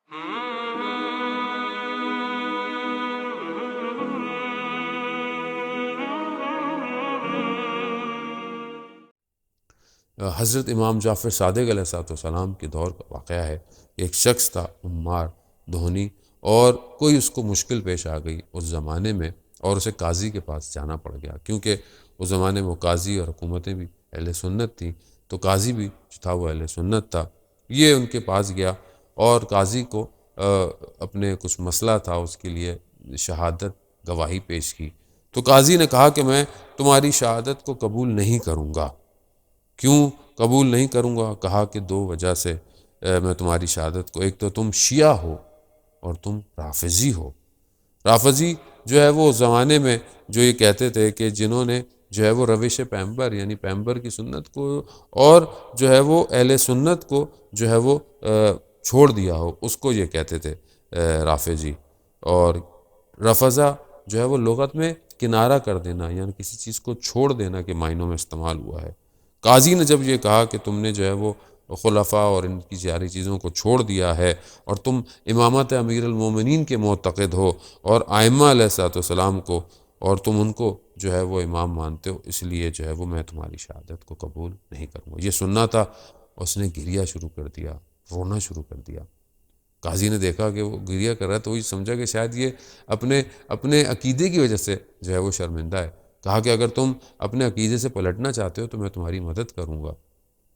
حضرت امام جعفر صادق علیہ السلام کے دور کا واقعہ ہے. ایک شخص تھا عمار دھونی، اور کوئی اس کو مشکل پیش آ گئی اس زمانے میں، اور اسے قاضی کے پاس جانا پڑ گیا، کیونکہ اس زمانے میں وہ قاضی اور حکومتیں بھی اہل سنت تھیں، تو قاضی بھی جو تھا وہ اہل سنت تھا. یہ ان کے پاس گیا اور قاضی کو اپنے کچھ مسئلہ تھا، اس کے لیے شہادت گواہی پیش کی. تو قاضی نے کہا کہ میں تمہاری شہادت کو قبول نہیں کروں گا. کیوں قبول نہیں کروں گا؟ کہا کہ دو وجہ سے میں تمہاری شہادت کو، ایک تو تم شیعہ ہو اور تم رافضی ہو. رافضی جو ہے وہ اس زمانے میں جو یہ کہتے تھے کہ جنہوں نے جو ہے وہ روش پیمبر یعنی پیمبر کی سنت کو اور جو ہے وہ اہل سنت کو جو ہے وہ چھوڑ دیا ہو، اس کو یہ کہتے تھے رافضی. اور رفضہ جو ہے وہ لغت میں کنارہ کر دینا، یعنی کسی چیز کو چھوڑ دینا کے معنوں میں استعمال ہوا ہے. قاضی نے جب یہ کہا کہ تم نے جو ہے وہ خلفاء اور ان کی ساری چیزوں کو چھوڑ دیا ہے اور تم امامت امیر المومنین کے معتقد ہو اور ائمہ علیہ السلام کو، اور تم ان کو جو ہے وہ امام مانتے ہو، اس لیے جو ہے وہ میں تمہاری شہادت کو قبول نہیں کروں گا. یہ سننا تھا. اس نے گریہ شروع کر دیا، رونا شروع کر دیا. قاضی نے دیکھا کہ وہ گریہ کر رہا ہے تو وہی سمجھا کہ شاید یہ اپنے عقیدے کی وجہ سے جو ہے وہ شرمندہ ہے. کہا کہ اگر تم اپنے عقیدے سے پلٹنا چاہتے ہو تو میں تمہاری مدد کروں گا.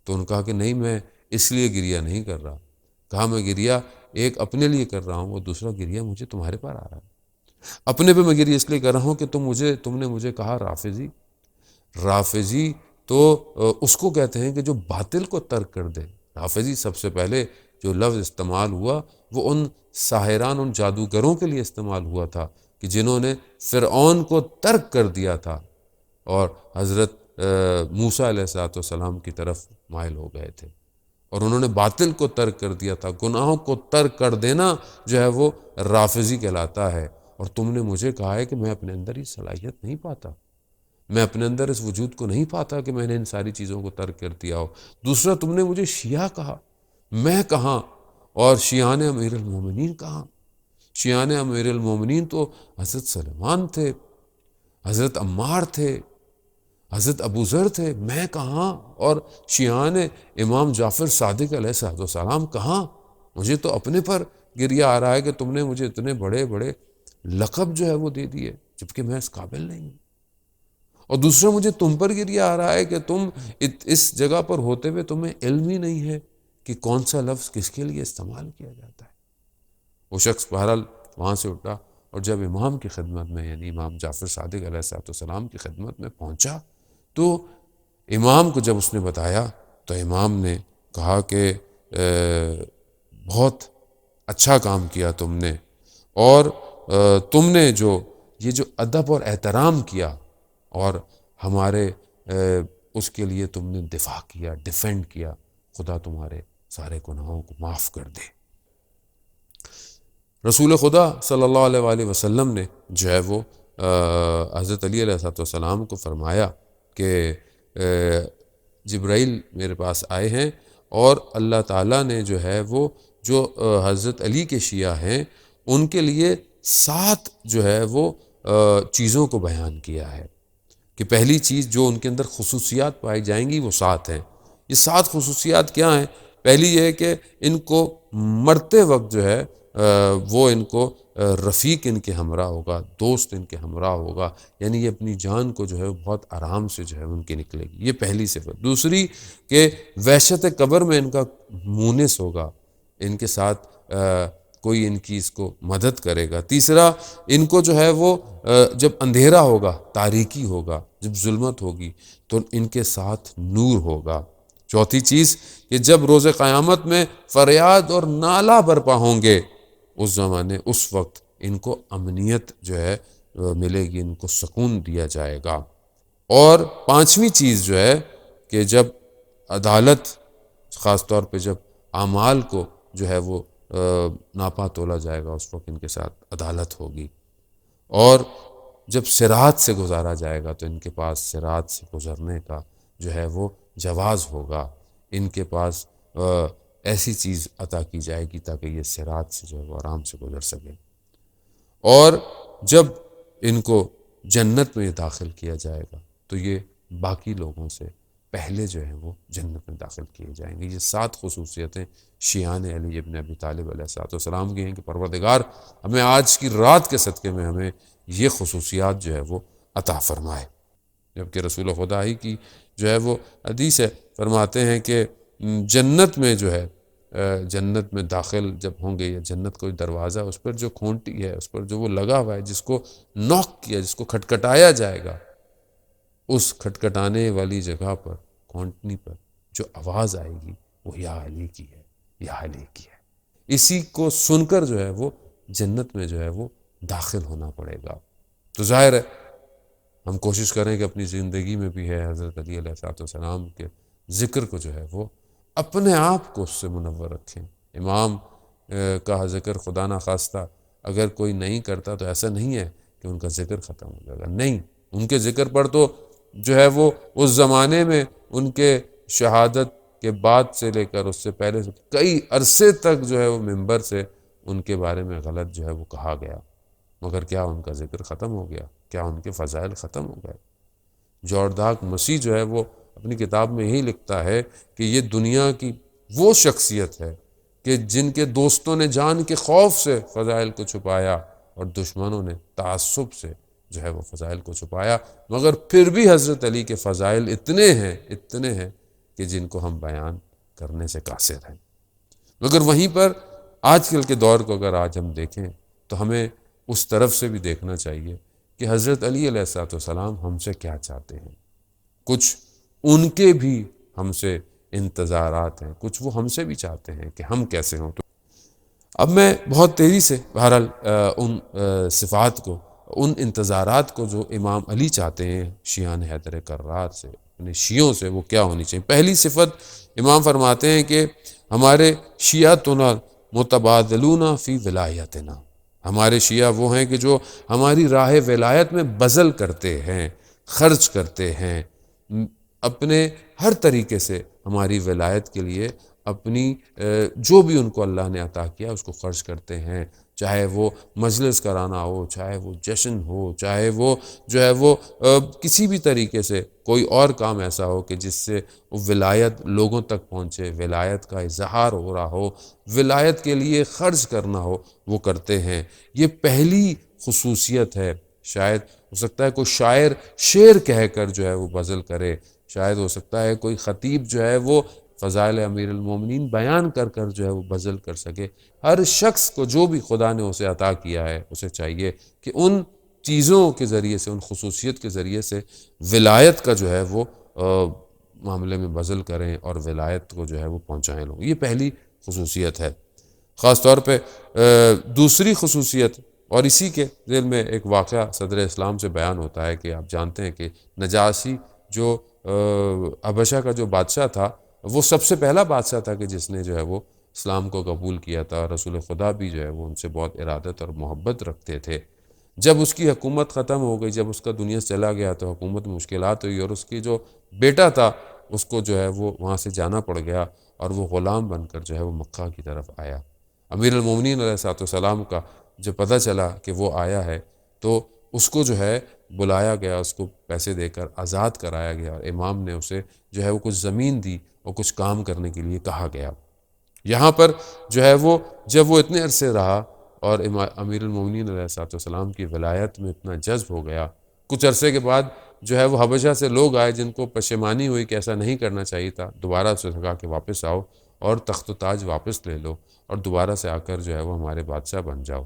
تو انہوں نے کہا کہ نہیں، میں اس لیے گریہ نہیں کر رہا. کہا میں گریہ ایک اپنے لیے کر رہا ہوں، وہ دوسرا گریہ مجھے تمہارے پر آ رہا ہے. اپنے پہ میں گریہ اس لیے کر رہا ہوں کہ تم نے مجھے کہا رافضی. رافضی تو اس کو کہتے ہیں کہ جو باطل کو ترک کر دے. رافضی سب سے پہلے جو لفظ استعمال ہوا وہ ان ساحران، ان جادوگروں کے لیے استعمال ہوا تھا کہ جنہوں نے فرعون کو ترک کر دیا تھا اور حضرت موسیٰ علیہ السلام کی طرف مائل ہو گئے تھے، اور انہوں نے باطل کو ترک کر دیا تھا. گناہوں کو ترک کر دینا جو ہے وہ رافضی کہلاتا ہے. اور تم نے مجھے کہا ہے کہ میں اپنے اندر یہ صلاحیت نہیں پاتا، میں اپنے اندر اس وجود کو نہیں پاتا کہ میں نے ان ساری چیزوں کو ترک کر دیا ہو. دوسرا تم نے مجھے شیعہ کہا، میں کہاں؟ اور شیعان امیر المومنین کہاں؟ شیعان امیر المومنین تو حضرت سلمان تھے، حضرت عمار تھے، حضرت ابو ذر تھے، میں کہاں؟ اور شیعان امام جعفر صادق علیہ السلام کہاں؟ مجھے تو اپنے پر گریہ آ رہا ہے کہ تم نے مجھے اتنے بڑے بڑے لقب جو ہے وہ دے دیے جبکہ میں اس قابل نہیں ہوں. اور دوسرا مجھے تم پر گریہ آ رہا ہے کہ تم اس جگہ پر ہوتے ہوئے تمہیں علم ہی نہیں ہے کہ کون سا لفظ کس کے لیے استعمال کیا جاتا ہے. وہ شخص بہرحال وہاں سے اٹھا اور جب امام کی خدمت میں یعنی امام جعفر صادق علیہ السلام کی خدمت میں پہنچا تو امام کو جب اس نے بتایا تو امام نے کہا کہ بہت اچھا کام کیا تم نے، اور تم نے جو ادب اور احترام کیا اور ہمارے اس کے لیے تم نے دفاع کیا، ڈیفینڈ کیا، خدا تمہارے سارے گناہوں کو معاف کر دے. رسول خدا صلی اللہ علیہ وآلہ وسلم نے جو ہے وہ حضرت علی علیہ السلام کو فرمایا کہ جبرائیل میرے پاس آئے ہیں اور اللہ تعالیٰ نے جو ہے وہ جو حضرت علی کے شیعہ ہیں ان کے لیے 7 جو ہے وہ چیزوں کو بیان کیا ہے کہ پہلی چیز جو ان کے اندر خصوصیات پائی جائیں گی وہ 7 ہیں. یہ 7 خصوصیات کیا ہیں؟ پہلی یہ ہے کہ ان کو مرتے وقت جو ہے وہ ان کو رفیق ان کے ہمراہ ہوگا، دوست ان کے ہمراہ ہوگا، یعنی یہ اپنی جان کو جو ہے بہت آرام سے جو ہے ان کی نکلے گی. یہ پہلی صفت. دوسری کہ وحشت قبر میں ان کا مونس ہوگا، ان کے ساتھ کوئی ان کی اس کو مدد کرے گا. تیسرا ان کو جو ہے وہ جب اندھیرا ہوگا، تاریکی ہوگا، جب ظلمت ہوگی تو ان کے ساتھ نور ہوگا. چوتھی چیز کہ جب روز قیامت میں فریاد اور نالہ برپا ہوں گے اس زمانے اس وقت ان کو امنیت جو ہے ملے گی، ان کو سکون دیا جائے گا. اور پانچویں چیز جو ہے کہ جب عدالت، خاص طور پہ جب اعمال کو جو ہے وہ ناپا تولا جائے گا اس وقت ان کے ساتھ عدالت ہوگی. اور جب صراط سے گزارا جائے گا تو ان کے پاس صراط سے گزرنے کا جو ہے وہ جواز ہوگا. ان کے پاس ایسی چیز عطا کی جائے گی تاکہ یہ صراط سے جو ہے وہ آرام سے گزر سکے۔ اور جب ان کو جنت میں داخل کیا جائے گا تو یہ باقی لوگوں سے پہلے جو ہیں وہ جنت میں داخل کیے جائیں گے۔ یہ 7 خصوصیتیں شیعان علی ابن ابی طالب علیہ السلام کی ہیں کہ پروردگار ہمیں آج کی رات کے صدقے میں ہمیں یہ خصوصیات جو ہے وہ عطا فرمائے۔ جبکہ رسول خدا ہی کی جو ہے وہ حدیث ہے، فرماتے ہیں کہ جنت میں جو ہے جنت میں داخل جب ہوں گے، یا جنت کوئی دروازہ اس پر جو کھونٹی ہے، اس پر جو وہ لگا ہوا ہے، جس کو نوک کیا، جس کو کھٹکھٹایا جائے گا، اس کھٹکھٹانے والی جگہ پر، کھونٹنی پر جو آواز آئے گی وہ یا علی کی ہے، یا علی کی ہے۔ اسی کو سن کر جو ہے وہ جنت میں جو ہے وہ داخل ہونا پڑے گا۔ تو ظاہر ہے ہم کوشش کریں کہ اپنی زندگی میں بھی ہے حضرت علی علیہ السلام کے ذکر کو جو ہے وہ اپنے آپ کو اس سے منور رکھیں۔ امام کا ذکر خدا نخواستہ اگر کوئی نہیں کرتا تو ایسا نہیں ہے کہ ان کا ذکر ختم ہو جائے گا، نہیں، ان کے ذکر پر تو جو ہے وہ اس زمانے میں ان کے شہادت کے بعد سے لے کر اس سے پہلے سے کئی عرصے تک جو ہے وہ منبر سے ان کے بارے میں غلط جو ہے وہ کہا گیا، مگر کیا ان کا ذکر ختم ہو گیا؟ کیا ان کے فضائل ختم ہو گئے؟ جارج ڈاک مسیح جو ہے وہ اپنی کتاب میں یہی لکھتا ہے کہ یہ دنیا کی وہ شخصیت ہے کہ جن کے دوستوں نے جان کے خوف سے فضائل کو چھپایا اور دشمنوں نے تعصب سے جو ہے وہ فضائل کو چھپایا، مگر پھر بھی حضرت علی کے فضائل اتنے ہیں کہ جن کو ہم بیان کرنے سے قاصر ہیں۔ مگر وہیں پر آج کل کے دور کو اگر آج ہم دیکھیں تو ہمیں اس طرف سے بھی دیکھنا چاہیے کہ حضرت علی علیہ السلام ہم سے کیا چاہتے ہیں۔ کچھ ان کے بھی ہم سے انتظارات ہیں، کچھ وہ ہم سے بھی چاہتے ہیں کہ ہم کیسے ہوں۔ تو اب میں بہت تیزی سے بہرحال ان صفات کو، ان انتظارات کو جو امام علی چاہتے ہیں شیعان حیدر کرار سے، اپنے شیعوں سے، وہ کیا ہونی چاہیے۔ پہلی صفت امام فرماتے ہیں کہ ہمارے شیعتنا متبادلون فی ولایتنا، ہمارے شیعہ وہ ہیں کہ جو ہماری راہ ولایت میں بذل کرتے ہیں، خرچ کرتے ہیں، اپنے ہر طریقے سے ہماری ولایت کے لیے اپنی جو بھی ان کو اللہ نے عطا کیا اس کو خرچ کرتے ہیں، چاہے وہ مجلس کرانا ہو، چاہے وہ جشن ہو، چاہے وہ جو ہے وہ کسی بھی طریقے سے کوئی اور کام ایسا ہو کہ جس سے ولایت لوگوں تک پہنچے، ولایت کا اظہار ہو رہا ہو، ولایت کے لیے خرچ کرنا ہو، وہ کرتے ہیں۔ یہ پہلی خصوصیت ہے۔ شاید ہو سکتا ہے کوئی شاعر شعر کہہ کر جو ہے وہ بذل کرے، شاید ہو سکتا ہے کوئی خطیب جو ہے وہ فضائل امیر المومنین بیان کر کر جو ہے وہ بذل کر سکے۔ ہر شخص کو جو بھی خدا نے اسے عطا کیا ہے اسے چاہیے کہ ان چیزوں کے ذریعے سے، ان خصوصیت کے ذریعے سے ولایت کا جو ہے وہ معاملے میں بذل کریں اور ولایت کو جو ہے وہ پہنچائیں لوگ۔ یہ پہلی خصوصیت ہے۔ خاص طور پہ دوسری خصوصیت، اور اسی کے ذیل میں ایک واقعہ صدر اسلام سے بیان ہوتا ہے کہ آپ جانتے ہیں کہ نجاشی جو حبشہ کا جو بادشاہ تھا، وہ سب سے پہلا بادشاہ تھا کہ جس نے جو ہے وہ اسلام کو قبول کیا تھا۔ رسول خدا بھی جو ہے وہ ان سے بہت ارادت اور محبت رکھتے تھے۔ جب اس کی حکومت ختم ہو گئی، جب اس کا دنیا سے چلا گیا تو حکومت میں مشکلات ہوئی، اور اس کی جو بیٹا تھا اس کو جو ہے وہ وہاں سے جانا پڑ گیا، اور وہ غلام بن کر جو ہے وہ مکہ کی طرف آیا۔ امیر المومنین علیہ السلام کا جب پتہ چلا کہ وہ آیا ہے تو اس کو جو ہے بلایا گیا، اس کو پیسے دے کر آزاد کرایا گیا، اور امام نے اسے جو ہے وہ کچھ زمین دی اور کچھ کام کرنے کے لیے کہا گیا۔ یہاں پر جو ہے وہ جب وہ اتنے عرصے رہا اور امیر المومنین علیہ السلام کی ولایت میں اتنا جذب ہو گیا، کچھ عرصے کے بعد جو ہے وہ حبشہ سے لوگ آئے جن کو پشیمانی ہوئی کہ ایسا نہیں کرنا چاہیے تھا، دوبارہ اسے کہا کہ واپس آؤ اور تخت و تاج واپس لے لو اور دوبارہ سے آ کر جو ہے وہ ہمارے بادشاہ بن جاؤ۔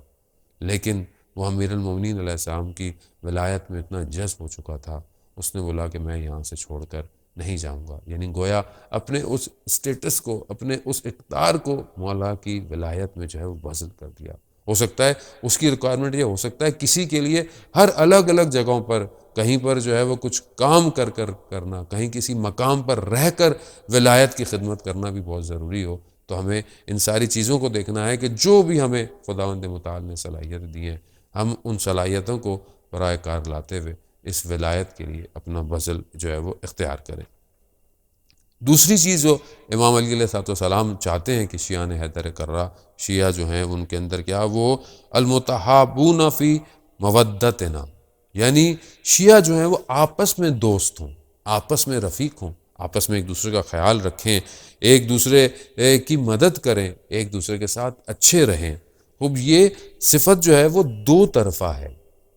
لیکن وہ امیر المومنین علیہ السلام کی ولایت میں اتنا جذب ہو چکا تھا، اس نے بولا کہ میں یہاں سے چھوڑ کر نہیں جاؤں گا، یعنی گویا اپنے اس اسٹیٹس کو، اپنے اس اقتدار کو مولا کی ولایت میں جو ہے وہ بذل کر دیا۔ ہو سکتا ہے اس کی ریکوائرمنٹ یہ ہو سکتا ہے کسی کے لیے ہر الگ الگ جگہوں پر، کہیں پر جو ہے وہ کچھ کام کرنا، کہیں کسی مقام پر رہ کر ولایت کی خدمت کرنا بھی بہت ضروری ہو۔ تو ہمیں ان ساری چیزوں کو دیکھنا ہے کہ جو بھی ہمیں خداوند متعال نے صلاحیت دی ہیں، ہم ان صلاحیتوں کو برائے کار لاتے ہوئے اس ولایت کے لیے اپنا بذل جو ہے وہ اختیار کریں۔ دوسری چیز جو امام علی علیہ الصلوۃ والسلام چاہتے ہیں کہ شیعہ حیدر کرہ، شیعہ جو ہیں ان کے اندر کیا، وہ المتحابون فی مودتنا، یعنی شیعہ جو ہیں وہ آپس میں دوست ہوں، آپس میں رفیق ہوں، آپس میں ایک دوسرے کا خیال رکھیں، ایک دوسرے کی مدد کریں، ایک دوسرے کے ساتھ اچھے رہیں۔ اب یہ صفت جو ہے وہ دو طرفہ ہے،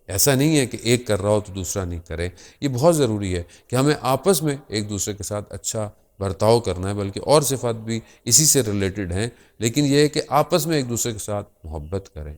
ایسا نہیں ہے کہ ایک کر رہا ہو تو دوسرا نہیں کرے۔ یہ بہت ضروری ہے کہ ہمیں آپس میں ایک دوسرے کے ساتھ اچھا برتاؤ کرنا ہے، بلکہ اور صفات بھی اسی سے ریلیٹڈ ہیں، لیکن یہ ہے کہ آپس میں ایک دوسرے کے ساتھ محبت کریں،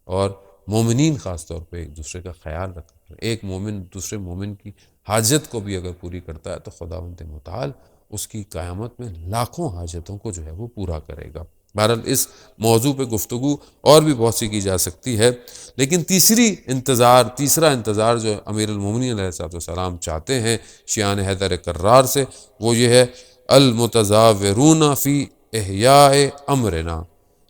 اور مومنین خاص طور پہ ایک دوسرے کا خیال رکھیں۔ ایک مومن دوسرے مومن کی حاجت کو بھی اگر پوری کرتا ہے تو خداوند متعال اس کی قیامت میں لاکھوں حاجتوں کو جو ہے وہ پورا کرے گا۔ بہرحال اس موضوع پہ گفتگو اور بھی بہت سی کی جا سکتی ہے، لیکن تیسرا انتظار جو امیر المومنین علیہ الصلوۃ والسلام چاہتے ہیں شیعان حیدر کرار سے، وہ یہ ہے المتظاہرون فی احیاء امرنا،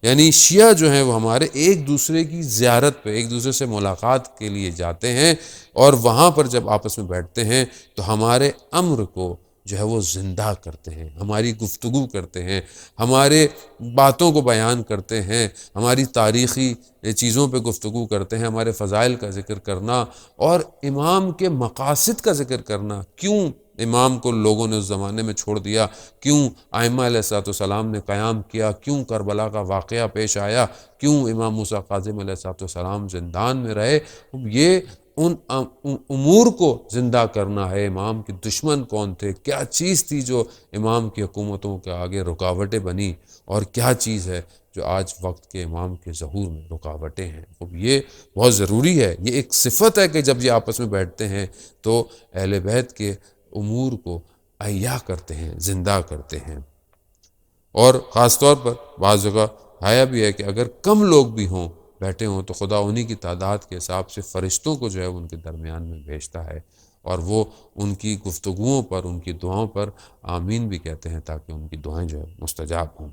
یعنی شیعہ جو ہیں وہ ہمارے ایک دوسرے کی زیارت پہ، ایک دوسرے سے ملاقات کے لیے جاتے ہیں، اور وہاں پر جب آپس میں بیٹھتے ہیں تو ہمارے امر کو جو ہے وہ زندہ کرتے ہیں، ہماری گفتگو کرتے ہیں، ہمارے باتوں کو بیان کرتے ہیں، ہماری تاریخی چیزوں پہ گفتگو کرتے ہیں، ہمارے فضائل کا ذکر کرنا اور امام کے مقاصد کا ذکر کرنا، کیوں امام کو لوگوں نے اس زمانے میں چھوڑ دیا، کیوں ائمہ علیہ الصلوۃ والسلام نے قیام کیا، کیوں کربلا کا واقعہ پیش آیا، کیوں امام موسیٰ کاظم علیہ الصلوۃ والسلام زندان میں رہے۔ یہ ان امور کو زندہ کرنا ہے، امام کے دشمن کون تھے، کیا چیز تھی جو امام کی حکومتوں کے آگے رکاوٹیں بنی، اور کیا چیز ہے جو آج وقت کے امام کے ظہور میں رکاوٹیں ہیں۔ اب یہ بہت ضروری ہے، یہ ایک صفت ہے کہ جب یہ آپس میں بیٹھتے ہیں تو اہل بیت کے امور کو احیا کرتے ہیں، زندہ کرتے ہیں۔ اور خاص طور پر بعض جگہ آیا بھی ہے کہ اگر کم لوگ بھی ہوں بیٹھے ہوں تو خدا انہی کی تعداد کے حساب سے فرشتوں کو جو ہے ان کے درمیان میں بھیجتا ہے، اور وہ ان کی گفتگوؤں پر، ان کی دعاؤں پر آمین بھی کہتے ہیں تاکہ ان کی دعائیں جو ہے مستجاب ہوں۔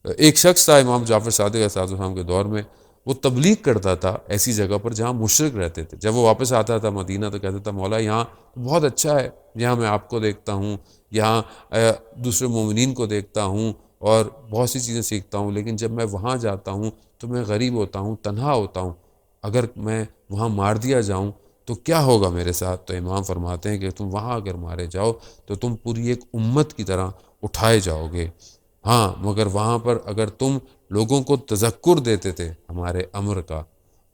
ایک شخص تھا امام جعفر صادق علیہ السلام کے دور میں، وہ تبلیغ کرتا تھا ایسی جگہ پر جہاں مشرک رہتے تھے۔ جب وہ واپس آتا تھا مدینہ تو کہتا تھا مولا یہاں بہت اچھا ہے، یہاں میں آپ کو دیکھتا ہوں، یہاں دوسرے مومنین کو دیکھتا ہوں اور بہت سی چیزیں سیکھتا ہوں، لیکن جب میں وہاں جاتا ہوں تو میں غریب ہوتا ہوں، تنہا ہوتا ہوں، اگر میں وہاں مار دیا جاؤں تو کیا ہوگا میرے ساتھ؟ تو امام فرماتے ہیں کہ تم وہاں اگر مارے جاؤ تو تم پوری ایک امت کی طرح اٹھائے جاؤ گے، ہاں مگر وہاں پر اگر تم لوگوں کو تذکر دیتے تھے ہمارے امر کا،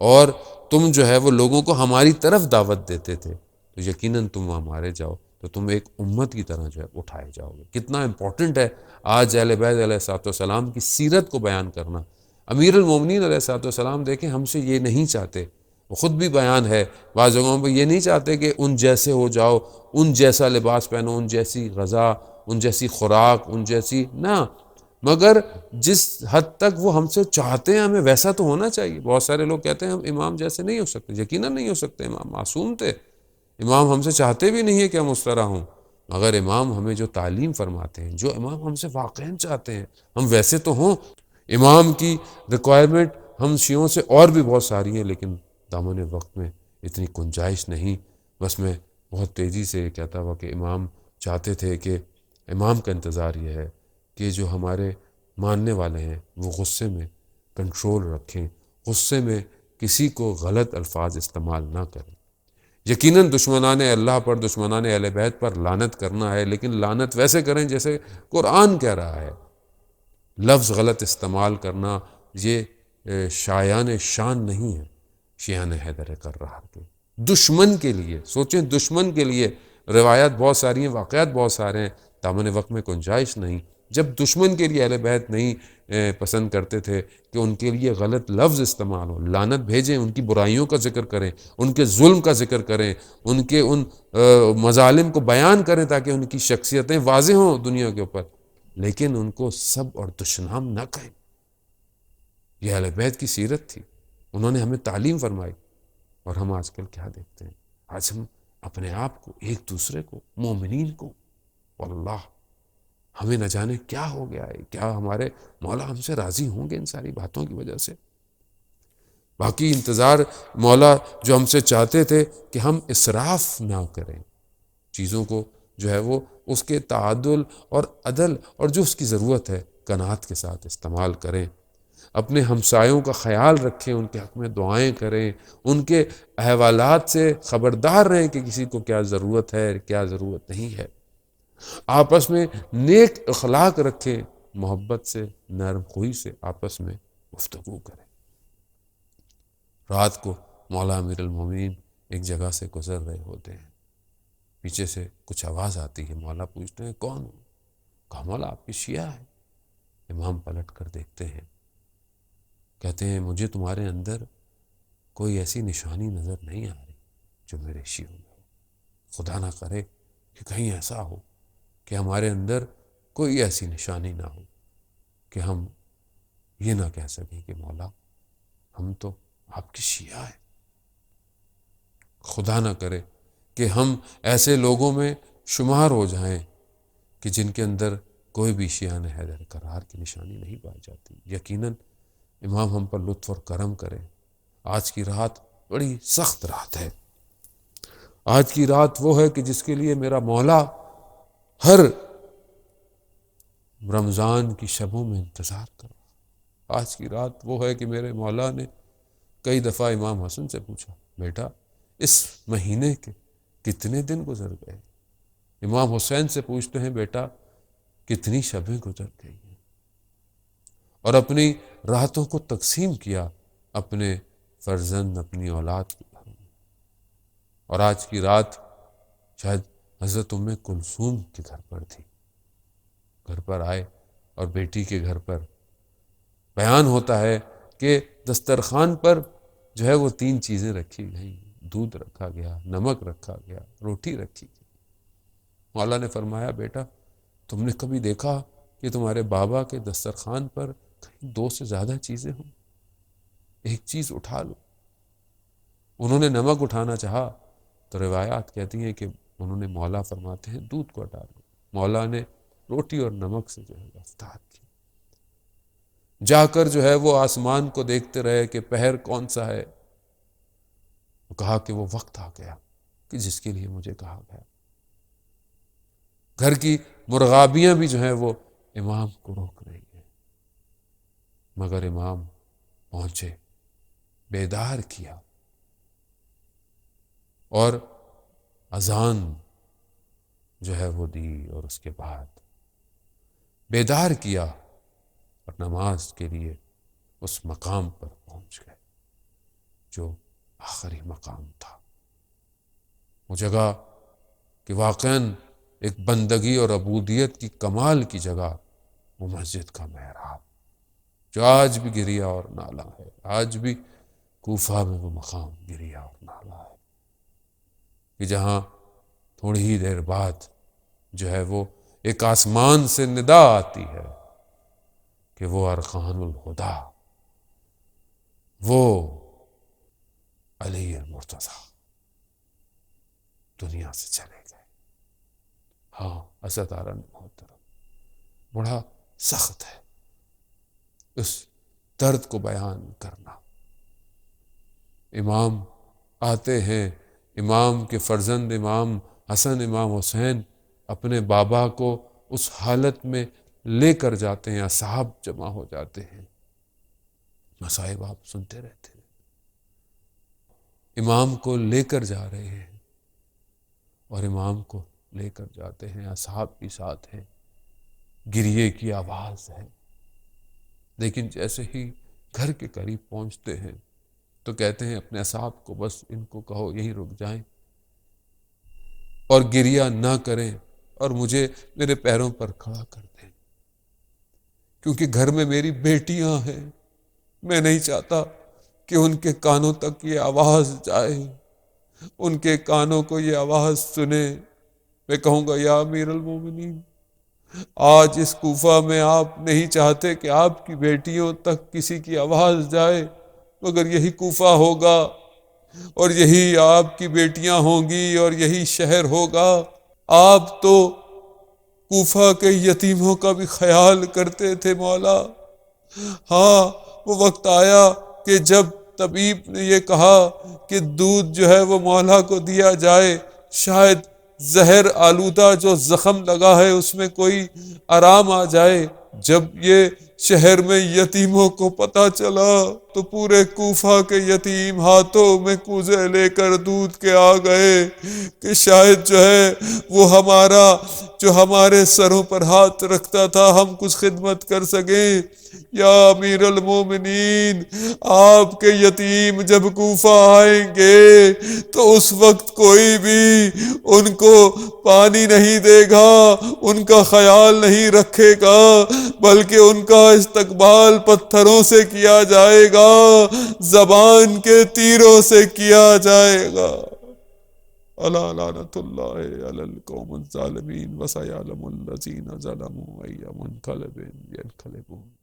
اور تم جو ہے وہ لوگوں کو ہماری طرف دعوت دیتے تھے، تو یقیناً تم وہاں مارے جاؤ تو تم ایک امت کی طرح جو ہے اٹھائے جاؤ گے۔ کتنا امپورٹنٹ ہے آج اہل بیت علیہ الصلوۃ والسلام کی سیرت کو بیان کرنا۔ امیر المومنین علیہ الصلوۃ والسلام دیکھیں ہم سے یہ نہیں چاہتے، وہ خود بھی بیان ہے بعض جگہوں پہ، یہ نہیں چاہتے کہ ان جیسے ہو جاؤ، ان جیسا لباس پہنو، ان جیسی غذا، ان جیسی خوراک، ان جیسی نہ، مگر جس حد تک وہ ہم سے چاہتے ہیں ہمیں ویسا تو ہونا چاہیے۔ بہت سارے لوگ کہتے ہیں ہم امام جیسے نہیں ہو سکتے، یقیناً نہیں ہو سکتے، امام معصوم تھے، امام ہم سے چاہتے بھی نہیں ہے کہ ہم اس طرح ہوں، مگر امام ہمیں جو تعلیم فرماتے ہیں، جو امام ہم سے واقعاً چاہتے ہیں ہم ویسے تو ہوں۔ امام کی ریکوائرمنٹ ہم شیعوں سے اور بھی بہت ساری ہیں، لیکن دامن وقت میں اتنی گنجائش نہیں۔ بس میں بہت تیزی سے کہتا ہوا کہ امام چاہتے تھے کہ امام کا انتظار یہ ہے کہ جو ہمارے ماننے والے ہیں وہ غصے میں کنٹرول رکھیں، غصے میں کسی کو غلط الفاظ استعمال نہ کریں۔ یقیناً دشمنان اللہ پر، دشمنان اہل بیت پر لعنت کرنا ہے، لیکن لعنت ویسے کریں جیسے قرآن کہہ رہا ہے۔ لفظ غلط استعمال کرنا یہ شایان شان نہیں ہے شیعان حیدر کرار کے۔ دشمن کے لیے سوچیں، دشمن کے لیے روایات بہت ساری ہیں، واقعات بہت سارے ہیں، دامن وقت میں گنجائش نہیں۔ جب دشمن کے لیے اہل بیت نہیں پسند کرتے تھے کہ ان کے لیے غلط لفظ استعمال ہو، لعنت بھیجیں، ان کی برائیوں کا ذکر کریں، ان کے ظلم کا ذکر کریں، ان کے ان مظالم کو بیان کریں تاکہ ان کی شخصیتیں واضح ہوں دنیا کے اوپر، لیکن ان کو سب اور دشنام نہ کہیں۔ یہ اہل بیت کی سیرت تھی، انہوں نے ہمیں تعلیم فرمائی۔ اور ہم آج کل کیا دیکھتے ہیں؟ آج ہم اپنے آپ کو، ایک دوسرے کو، مومنین کو، واللہ ہمیں نہ جانے کیا ہو گیا ہے، کیا ہمارے مولا ہم سے راضی ہوں گے ان ساری باتوں کی وجہ سے؟ باقی انتظار مولا جو ہم سے چاہتے تھے کہ ہم اسراف نہ کریں، چیزوں کو جو ہے وہ اس کے تعادل اور عدل اور جو اس کی ضرورت ہے قناعت کے ساتھ استعمال کریں، اپنے ہمسایوں کا خیال رکھیں، ان کے حق میں دعائیں کریں، ان کے احوالات سے خبردار رہیں کہ کسی کو کیا ضرورت ہے کیا ضرورت نہیں ہے، آپس میں نیک اخلاق رکھیں، محبت سے نرم خوئی سے آپس میں گفتگو کریں۔ رات کو مولا امیر المومنین ایک جگہ سے گزر رہے ہوتے ہیں، پیچھے سے کچھ آواز آتی ہے، مولا پوچھتے ہیں کون ہو؟ کہا مولا آپ کے شیعہ ہیں۔ امام پلٹ کر دیکھتے ہیں، کہتے ہیں مجھے تمہارے اندر کوئی ایسی نشانی نظر نہیں آ رہی جو میرے شیعوں میں ہو، خدا نہ کرے کہ کہیں ایسا ہو کہ ہمارے اندر کوئی ایسی نشانی نہ ہو کہ ہم یہ نہ کہہ سکیں کہ مولا ہم تو آپ کی شیعہ ہیں۔ خدا نہ کرے کہ ہم ایسے لوگوں میں شمار ہو جائیں کہ جن کے اندر کوئی بھی شیعان حیدر قرار کی نشانی نہیں پائی جاتی۔ یقیناً امام ہم پر لطف اور کرم کرے۔ آج کی رات بڑی سخت رات ہے، آج کی رات وہ ہے کہ جس کے لیے میرا مولا ہر رمضان کی شبوں میں انتظار کر رہا۔ آج کی رات وہ ہے کہ میرے مولا نے کئی دفعہ امام حسن سے پوچھا بیٹا اس مہینے کے کتنے دن گزر گئے؟ امام حسین سے پوچھتے ہیں بیٹا کتنی شبیں گزر گئی ہیں، اور اپنی راتوں کو تقسیم کیا اپنے فرزند اپنی اولاد کے گھروں میں۔ اور آج کی رات شاید حضرت ام کلثوم کے گھر پر تھی، گھر پر آئے اور بیٹی کے گھر پر بیان ہوتا ہے کہ دسترخوان پر جو ہے وہ 3 چیزیں رکھی گئیں، دودھ رکھا گیا، نمک رکھا گیا، روٹی رکھی گئی۔ مولا نے فرمایا بیٹا تم نے کبھی دیکھا کہ تمہارے بابا کے دسترخوان پر کہیں 2 سے زیادہ چیزیں ہوں؟ ایک چیز اٹھا لو۔ انہوں نے نمک اٹھانا چاہا تو روایات کہتی ہیں کہ انہوں نے مولا فرماتے ہیں دودھ کو ہٹا لو، مولا نے روٹی اور نمک سے جو ہے رفتار کی۔ جا کر جو ہے وہ آسمان کو دیکھتے رہے کہ پہر کون سا ہے، وہ کہا کہ وہ وقت آ گیا کہ جس کے لیے مجھے کہا گیا۔ گھر کی مرغابیاں بھی جو ہیں وہ امام کو روک رہی ہیں، مگر امام پہنچے، بیدار کیا، اور اذان جو ہے وہ دی، اور اس کے بعد بیدار کیا اور نماز کے لیے اس مقام پر پہنچ گئے جو آخری مقام تھا، وہ جگہ کہ واقعاً ایک بندگی اور عبودیت کی کمال کی جگہ، وہ مسجد کا محراب جو آج بھی گریا اور نالا ہے، آج بھی کوفہ میں وہ مقام گریا اور نالا ہے کہ جہاں تھوڑی ہی دیر بعد جو ہے وہ ایک آسمان سے ندا آتی ہے کہ وہ ارکان الہدیٰ، وہ علی المرتضیٰ دنیا سے چلے گئے۔ ہاں عزتارن محترم، بڑا سخت ہے اس درد کو بیان کرنا۔ امام آتے ہیں، امام کے فرزند امام حسن امام حسین اپنے بابا کو اس حالت میں لے کر جاتے ہیں، اصحاب جمع ہو جاتے ہیں، مصائب آپ سنتے رہتے ہیں، امام کو لے کر جا رہے ہیں، اور امام کو لے کر جاتے ہیں، اصحاب بھی ساتھ ہیں، گریے کی آواز ہے، لیکن جیسے ہی گھر کے قریب پہنچتے ہیں تو کہتے ہیں اپنے اصحاب کو بس ان کو کہو یہیں رک جائیں اور گریہ نہ کریں اور مجھے میرے پیروں پر کھڑا کر دیں، کیونکہ گھر میں میری بیٹیاں ہیں، میں نہیں چاہتا کہ ان کے کانوں تک یہ آواز جائے، ان کے کانوں کو یہ آواز سنے۔ میں کہوں گا یا امیر المومنین، آج اس کوفہ میں آپ نہیں چاہتے کہ آپ کی بیٹیوں تک کسی کی آواز جائے، مگر یہی کوفہ ہوگا اور یہی آپ کی بیٹیاں ہوں گی اور یہی شہر ہوگا۔ آپ تو کوفہ کے یتیموں کا بھی خیال کرتے تھے مولا۔ ہاں وہ وقت آیا کہ جب طبیب نے یہ کہا کہ دودھ جو ہے وہ مولا کو دیا جائے، شاید زہر آلودہ جو زخم لگا ہے اس میں کوئی آرام آ جائے۔ جب یہ شہر میں یتیموں کو پتہ چلا تو پورے کوفہ کے یتیم ہاتھوں میں کوزے لے کر دودھ کے آ گئے کہ شاید جو ہے وہ جو ہمارے سروں پر ہاتھ رکھتا تھا ہم کچھ خدمت کر سکیں۔ یا امیر المومنین، آپ کے یتیم جب کوفہ آئیں گے تو اس وقت کوئی بھی ان کو پانی نہیں دے گا، ان کا خیال نہیں رکھے گا، بلکہ ان کا استقبال پتھروں سے کیا جائے گا، زبان کے تیروں سے کیا جائے گا۔ الا لعنت اللہ علی القوم الظالمین وسیعلم الذین ظلموا ای منقلب ینقلبون۔